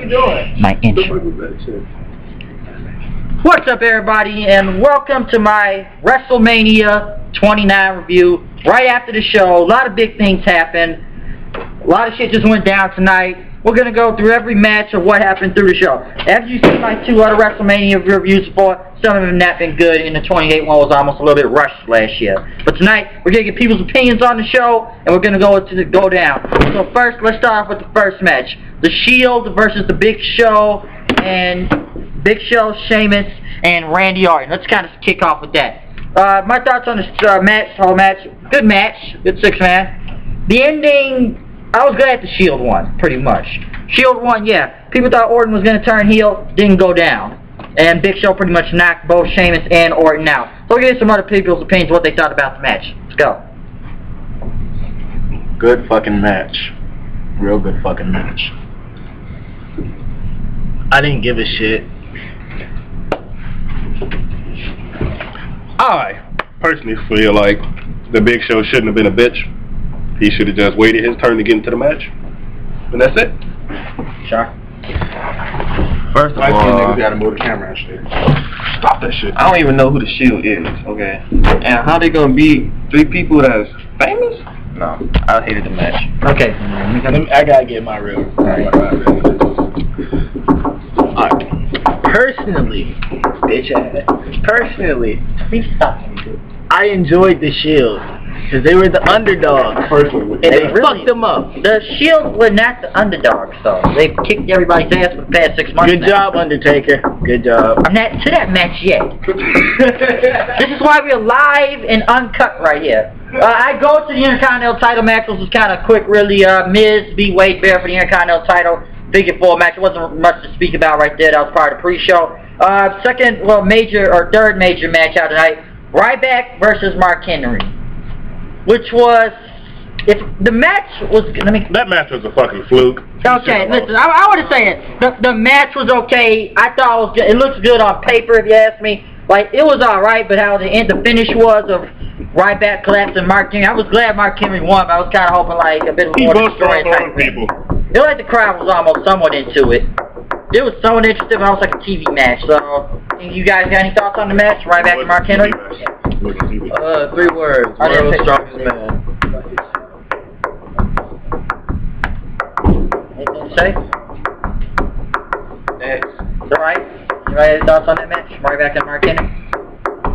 My intro. What's up, everybody, and welcome to my WrestleMania 29 review. Right after the show, a lot of big things happened. A lot of shit just went down tonight. We're gonna go through every match of what happened through the show. After you see my 2 other WrestleMania reviews before, some of them not been good, and the 28 one was almost a little bit rushed last year. But tonight, we're gonna get people's opinions on the show, and we're gonna go down. So first, let's start off with the first match: The Shield versus the Big Show, and Big Show, Sheamus, and Randy Orton. Let's kind of kick off with that. My thoughts on this whole match: good match, good 6-man. The ending, I was glad the Shield won, pretty much. Shield won, yeah. People thought Orton was going to turn heel, didn't go down. And Big Show pretty much knocked both Sheamus and Orton out. So we'll get some other people's opinions, what they thought about the match. Let's go. Good fucking match. Real good fucking match. I didn't give a shit. I personally feel like the Big Show shouldn't have been a bitch. He should have just waited his turn to get into the match. And that's it. Sure. First of all, niggas gotta move the camera and shit. Stop that shit. I don't even know who the Shield is, okay? And how they gonna be 3 people that's famous? No, I hated the match. Okay. I gotta get my real. Alright. Personally, bitch ass. Personally, I enjoyed the Shield. Because they were the underdogs. And they fucked them up. The Shield were not the underdogs, though. They kicked everybody's ass for the past 6 months. Good job, Undertaker. Good job. I'm not to that match yet. This is why we're live and uncut right here. I go to the Intercontinental title match. This was kind of quick, really. Miz beat Wade Bear for the Intercontinental title. Figure 4 match. It wasn't much to speak about right there. That was part of the pre-show. Third major match out tonight. Ryback versus Mark Henry. Which was, if the match was, That match was a fucking fluke. Okay, listen, I want to say it. The match was okay. I thought it was good. It looks good on paper, if you ask me. Like, it was alright, but how the finish was of Ryback collapsing Mark Henry. I was glad Mark Henry won, but I was kind of hoping like a bit more destroying type people. It looked like the crowd was almost somewhat into it. It was somewhat interesting, but it was like a TV match. So, you guys got any thoughts on the match? Ryback and Mark Henry? 3 words. World's strongest man. Anything to say? Next. Alright. Anybody have any thoughts on that match? Ryback and Mark Henry?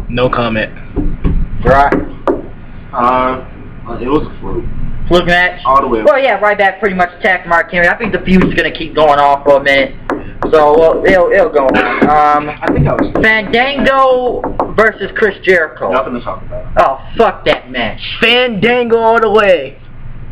No comment. Right. It was a fluke. Fluke match? All the way. Well, yeah, Ryback pretty much attacked Mark Henry. I think the feud's going to keep going on for a minute. So, well, it'll go on. I think I was Fandango versus Chris Jericho. nothing to talk about. Oh, fuck that match. Fandango all the way.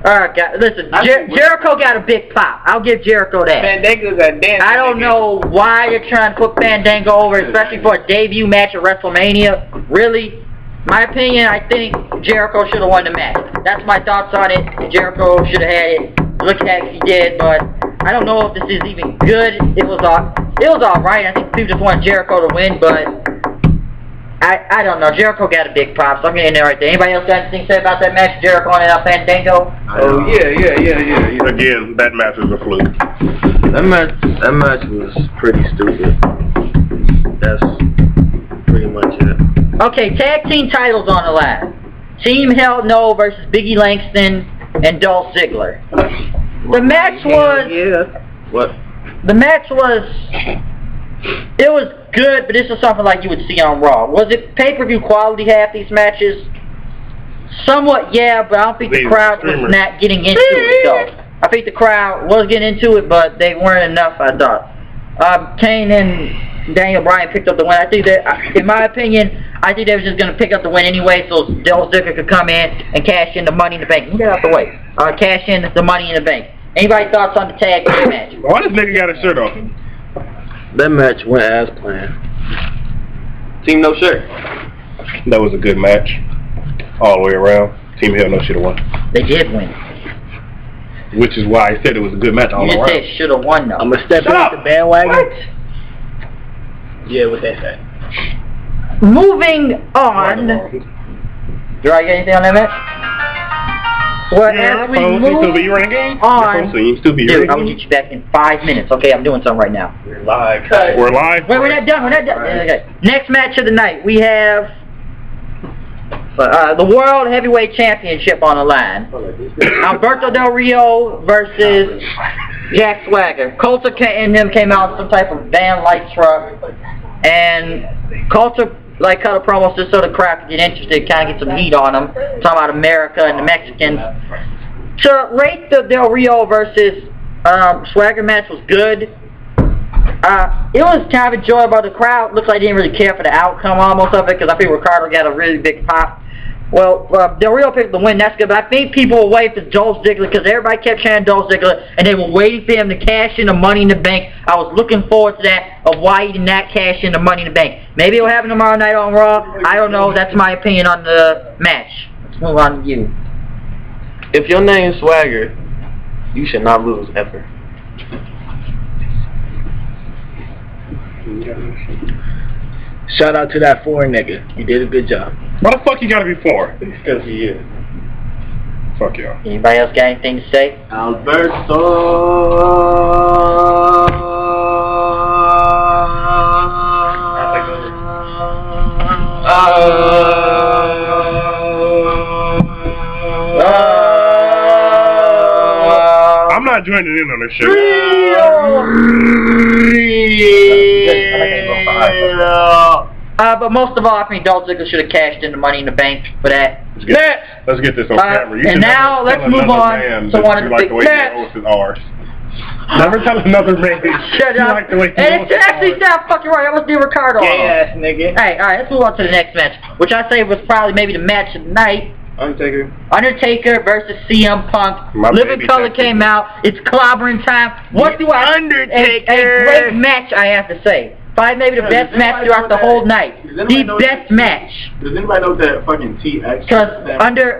Alright, guys, listen. Jericho got a big pop. I'll give Jericho that. Fandango's a dance. I don't know why they're trying to put Fandango over, especially for a debut match at WrestleMania. Really? My opinion, I think Jericho should have won the match. That's my thoughts on it. Jericho should have had it. Look at it, he did, but I don't know if this is even good. It was alright. I think people just want Jericho to win, but I don't know. Jericho got a big pop, so I'm getting there right there. Anybody else got anything to say about that match? Jericho and Fandango? Oh yeah. Again, that match was a fluke. That match was pretty stupid. That's pretty much it. Okay, tag team titles on the line. Team Hell No versus Biggie Langston and Dolph Ziggler. The match was... Yeah. What? The match was... It was good, but this is something like you would see on Raw. Was it pay-per-view quality, half these matches? Somewhat, yeah, but I don't think the crowd was not getting into it, though. I think the crowd was getting into it, but they weren't enough, I thought. Kane and Daniel Bryan picked up the win. I think that, in my opinion, I think they were just going to pick up the win anyway, so Dolph Ziggler could come in and cash in the Money in the Bank. Get out the way. Cash in the Money in the Bank. Anybody thoughts on the tag team match? Why this nigga got his shirt on? That match went as planned. Team No Shirt. That was a good match. All the way around. Team Hell No should have won. They did win. Which is why I said it was a good match all You around. just said should have won, though. I'm going to step off the bandwagon. What? Yeah, what they said. Moving on. Do I get anything on that match? Well, as we move on, dude, I will get you back in 5 minutes. Okay, I'm doing something right now. We're live. We're live. Wait, we're not done. We're not done. Right. Okay. Next match of the night, we have the World Heavyweight Championship on the line. Alberto Del Rio versus Jack Swagger. Coulter and him came out in some type of van-like truck, and Coulter cut a promo just so the crowd could get interested, kind of get some heat on him, talking about America and the Mexicans. To rate the Del Rio versus Swagger match was good. It was kind of enjoyable. The crowd looked like they didn't really care for the outcome almost of it, because I think Ricardo got a really big pop. Well, Del Rio picked the win, that's good, but I think people were waiting for Dolph Ziggler, because everybody kept chanting Dolph Ziggler, and they were waiting for him to cash in the Money in the Bank. I was looking forward to that, of why he did not cash in the Money in the Bank. Maybe it'll happen tomorrow night on Raw. I don't know. That's my opinion on the match. Let's move on to you. If your name is Swagger, you should not lose ever. Shout out to that foreign nigga. You did a good job. Why the fuck you gotta be foreign? Because he is. Fuck y'all. Anybody else got anything to say? Alberto. I'm not joining in on this shit. But most of all, I think Dolph Ziggler should have cashed in the Money in the Bank for that. Let's get this on camera. You and now let's move on to one of the big matches. Never tell another man. Shut up. Like the way and it's actually not fucking right. That was the Ricardo. Yeah, nigga. Hey, all right, let's move on to the next match, which I say was probably maybe the match of the night. Undertaker versus CM Punk. Living Color came out. It's clobbering time. What do I? Undertaker. A great match, I have to say. Probably maybe the best match throughout the whole night. The best match. Does anybody know that fucking TX? Because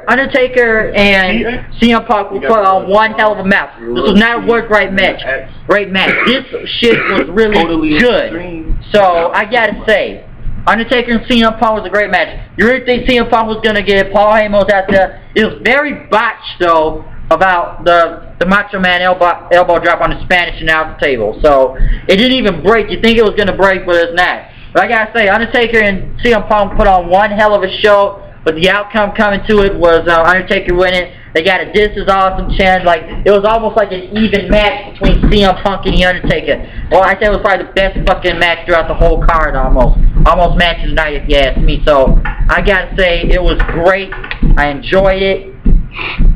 Undertaker and CM Punk will put on one hell of a match. This was not a work-right match. Great match. This shit was really good. So, I gotta say, Undertaker and CM Punk was a great match. You really think CM Punk was gonna get Paul Heyman out there? It was very botched, though, about the Macho Man elbow drop on the Spanish announce table. So, it didn't even break. You think it was going to break, but it's not. But I got to say, Undertaker and CM Punk put on one hell of a show, but the outcome coming to it was Undertaker winning. They got a "This is awesome" chant. Like, it was almost like an even match between CM Punk and the Undertaker. Well, I say it was probably the best fucking match throughout the whole card almost. Almost match of the night if you ask me. So, I got to say, it was great. I enjoyed it.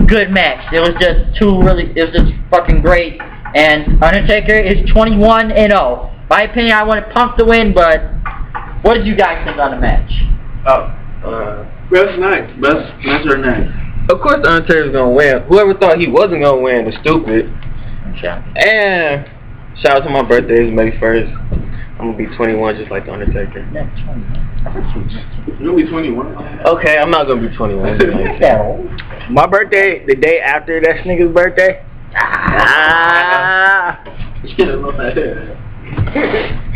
Good match. It was just it was just fucking great. And Undertaker is 21-0. My opinion, I wanted Punk to win, but what did you guys think on the match? Best night. Best match of the night. Of course the Undertaker's gonna win. Whoever thought he wasn't gonna win is stupid. Okay. And shout out to my birthday, it's May 1st. I'm gonna be 21 just like the Undertaker. You're gonna be 21. Okay, I'm not gonna be 21. My birthday, the day after that nigga's birthday.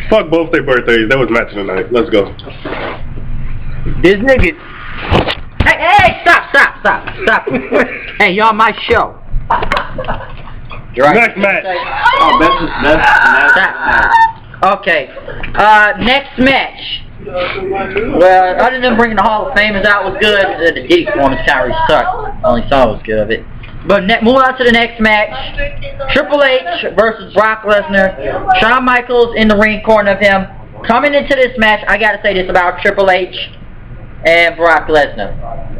Fuck both their birthdays. That was match of the night. Let's go. This nigga. Hey, stop. Hey, you're on my show. You're right. Next match. Oh, best. Okay. Next match. Well, other than bringing the Hall of Famers out was good. The Diddy performance kind of really sucked. Only saw was good of it. But moving on to the next match, Triple H versus Brock Lesnar. Shawn Michaels in the ring corner of him. Coming into this match, I gotta say this about Triple H and Brock Lesnar.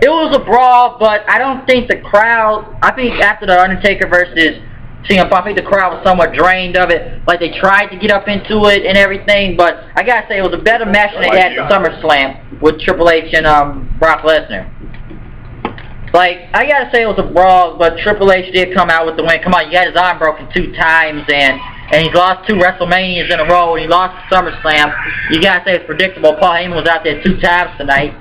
It was a brawl, but I don't think the crowd, I think after the Undertaker versus CM Punk, I think the crowd was somewhat drained of it. Like, they tried to get up into it and everything, but I gotta say it was a better match than they had at SummerSlam with Triple H and Brock Lesnar. Like, I gotta say it was a brawl, but Triple H did come out with the win. Come on, you got his arm broken 2 times, and he's lost 2 WrestleManias in a row, and he lost SummerSlam. You gotta say it's predictable. Paul Heyman was out there 2 times tonight.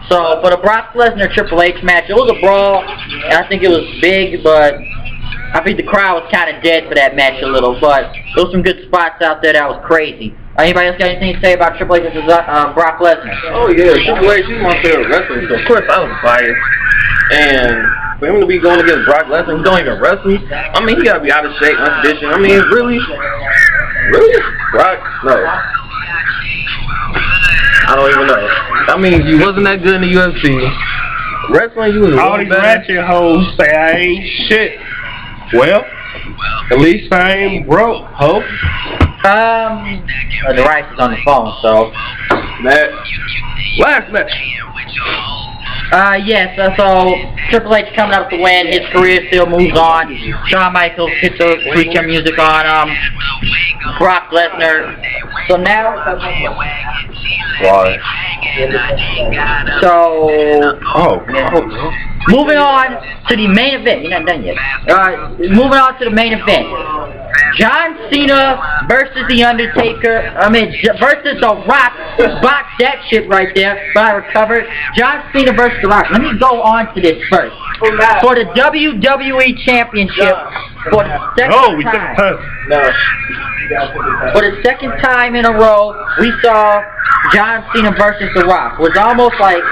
So, for the Brock Lesnar Triple H match, it was a brawl, and I think it was big, but I think the crowd was kind of dead for that match a little, but there was some good spots out there that was crazy. Anybody else got anything to say about Triple H versus Brock Lesnar? Oh yeah, Triple H, he's my favorite wrestler, so of course I was biased. And For him to be going against Brock Lesnar, he don't even wrestle. I mean, he gotta be out of shape, unconditioned. I mean, really? Brock? No. I don't even know. I mean, you wasn't that good in the UFC. Wrestling, you was all these ratchet hoes say I ain't shit. Well, at least I ain't broke, ho. The Rice is on the phone, so. Last match. Yes, so Triple H coming up to win. His career still moves on. Shawn Michaels hit the freaking music on Brock Lesnar. So now, moving on to the main event. You're not done yet. Moving on to the main event. John Cena versus the Undertaker. Versus The Rock. Box that shit right there. But I recovered. John Cena versus The Rock. Let me go on to this first. For the WWE Championship. For the second time. For the second time in a row, we saw John Cena versus The Rock. It was almost like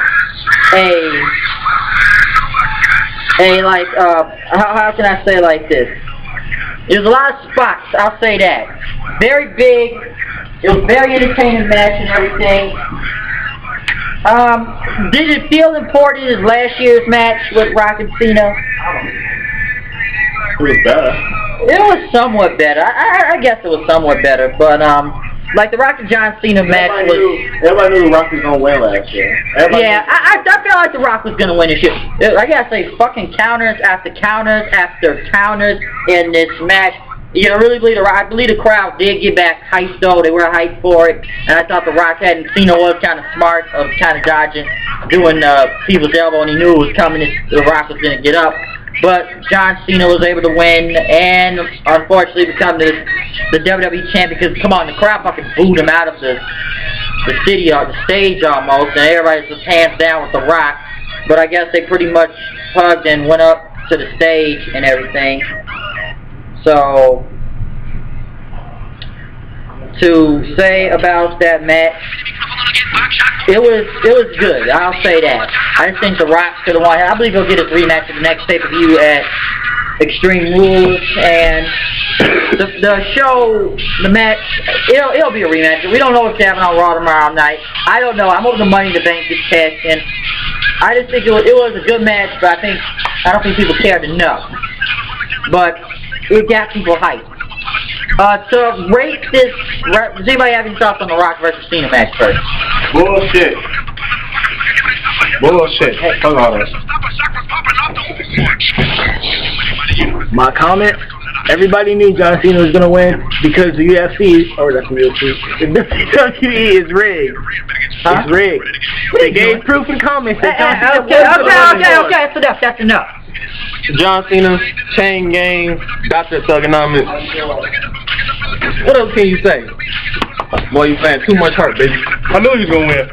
how can I say it like this? There's a lot of spots, I'll say that. Very big. It was very entertaining match and everything. Did it feel important as last year's match with Rock and Cena? It was better. It was somewhat better. I guess it was somewhat better, but like the Rock and John Cena match was. Everybody knew the Rock was gonna win last year. I feel like the Rock was gonna win this year. I gotta say, fucking counters after counters after counters in this match. You know, really believe the Rock. I believe the crowd did get back hyped though. They were hyped for it, and I thought the Rock hadn't. Cena was kind of smart of kind of dodging, doing people's elbow, and he knew it was coming. The Rock was gonna get up. But John Cena was able to win and unfortunately become the WWE champ because, come on, the crowd fucking booed him out of the city or the stage almost, and everybody's just hands down with The Rock. But I guess they pretty much hugged and went up to the stage and everything. So, to say about that match, it was good. I'll say that. I just think The Rock could have won. I believe he'll get his rematch at the next pay-per-view at Extreme Rules, and the show, the match, it'll be a rematch. We don't know what's happening on Raw tomorrow night. I don't know. I'm hoping the Money in the Bank gets cashed in. I just think it was a good match, but I don't think people cared to know. But it got people hyped. To rate this, does anybody have any thoughts on the Rock versus Cena match first? Bullshit. Hey, hold on. My comment, everybody knew John Cena was going to win because the UFC, or that's real truth, the WWE is rigged. Huh? It's rigged. They gave proof and comments that John Cena that's enough. John Cena, Chain Gang, Dr. Thugonomics. What else can you say? Boy, you playing too much heart, baby. I knew he was gonna win.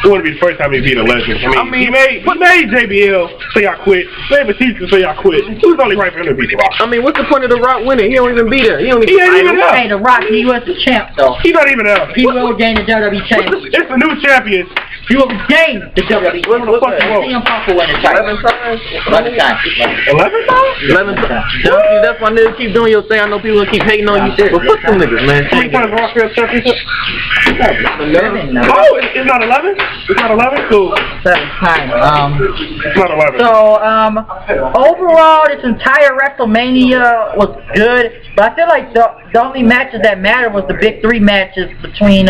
It wouldn't be the first time he beat a legend. I mean he made JBL say I quit. Made Batista say I quit. It was only right for him to beat The Rock. I mean, what's the point of The Rock winning? He don't even be there. He ain't even there. Hey, The Rock, he was the champ though. He's not even there. He will gain the WWE championship. It's the new champion. He will gain the WWE championship. CM Punk will win the title. 11 times? 11 times. 11 times? 11 times. That's why niggas keep doing your thing. I know people keep hating on you. But fuck them niggas, man. How many times The Rock won the championship? 11 now. Oh, it's not 11? It's not 11? Cool. 7 times. It's not 11. So, overall, this entire WrestleMania was good, but I feel like the only matches that mattered was the big 3 matches between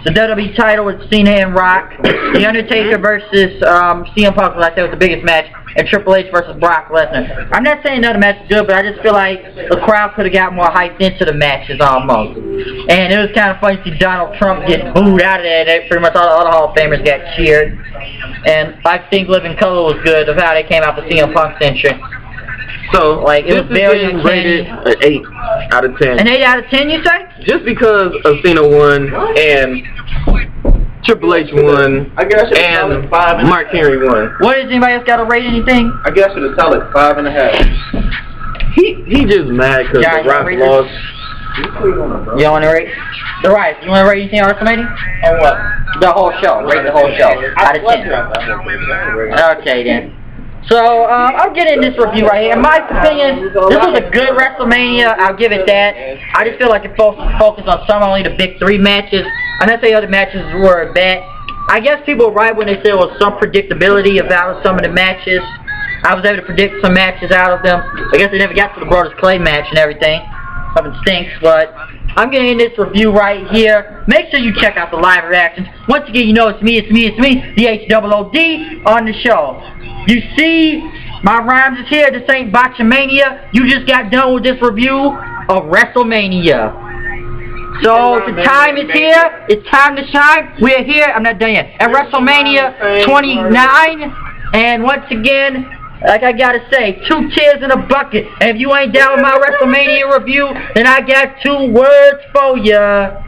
the WWE title with Cena and Rock, The Undertaker versus CM Punk, like I said, was the biggest match, and Triple H versus Brock Lesnar. I'm not saying another match is good, but I just feel like the crowd could have got more hyped into the matches almost. And it was kind of funny to see Donald Trump get booed out of there. Pretty much all the Hall of Famers got cheered. And I think Living Color was good of how they came out to CM Punk's entrance. So, like, it was very rated an 8 out of 10. An 8 out of 10, you say? Just because of Cena won and Triple H won and Mark Henry won. What is anybody else got to rate anything? I guess it's a solid 5.5. He just mad because The Rock lost. You don't want to rate? The Right. You want to rate anything on WrestleMania? On what? The whole show. Rate the whole show. Out of 10. Okay, then. So, I'll get in this review right here. In my opinion, this was a good WrestleMania. I'll give it that. I just feel like it focused on only the big 3 matches. I'm not saying other matches were bad. I guess people were right when they said there was some predictability about some of the matches. I was able to predict some matches out of them. I guess they never got to the Brodus Clay match and everything. Something stinks, but I'm going to end this review right here. Make sure you check out the live reactions. Once again, you know it's me, the H-O-O-D on the show. You see, my rhymes is here. This ain't Botchamania. You just got done with this review of WrestleMania. So the time is here. It's time to shine. We're here. I'm not done yet. At WrestleMania 29. And once again, like I gotta say, 2 tears in a bucket. And if you ain't down with my WrestleMania review, then I got 2 words for ya.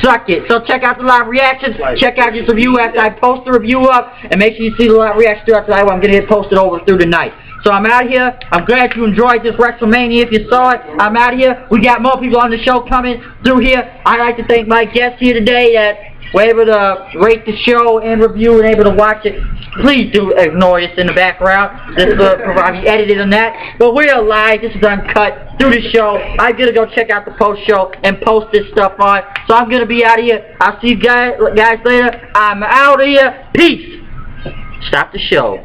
Suck it. So check out the live reactions. Check out this review after I post the review up. And make sure you see the live reactions throughout the night. I'm gonna get posted over through the night. So I'm out here. I'm glad you enjoyed this WrestleMania. If you saw it, I'm out here. We got more people on the show coming through here. I'd like to thank my guests here today that were able to rate the show and review and able to watch it. Please do ignore this in the background. This will probably edited on that. But we're live. This is uncut through the show. I'm going to go check out the post show and post this stuff on. So I'm going to be out of here. I'll see you guys later. I'm out of here. Peace. Stop the show.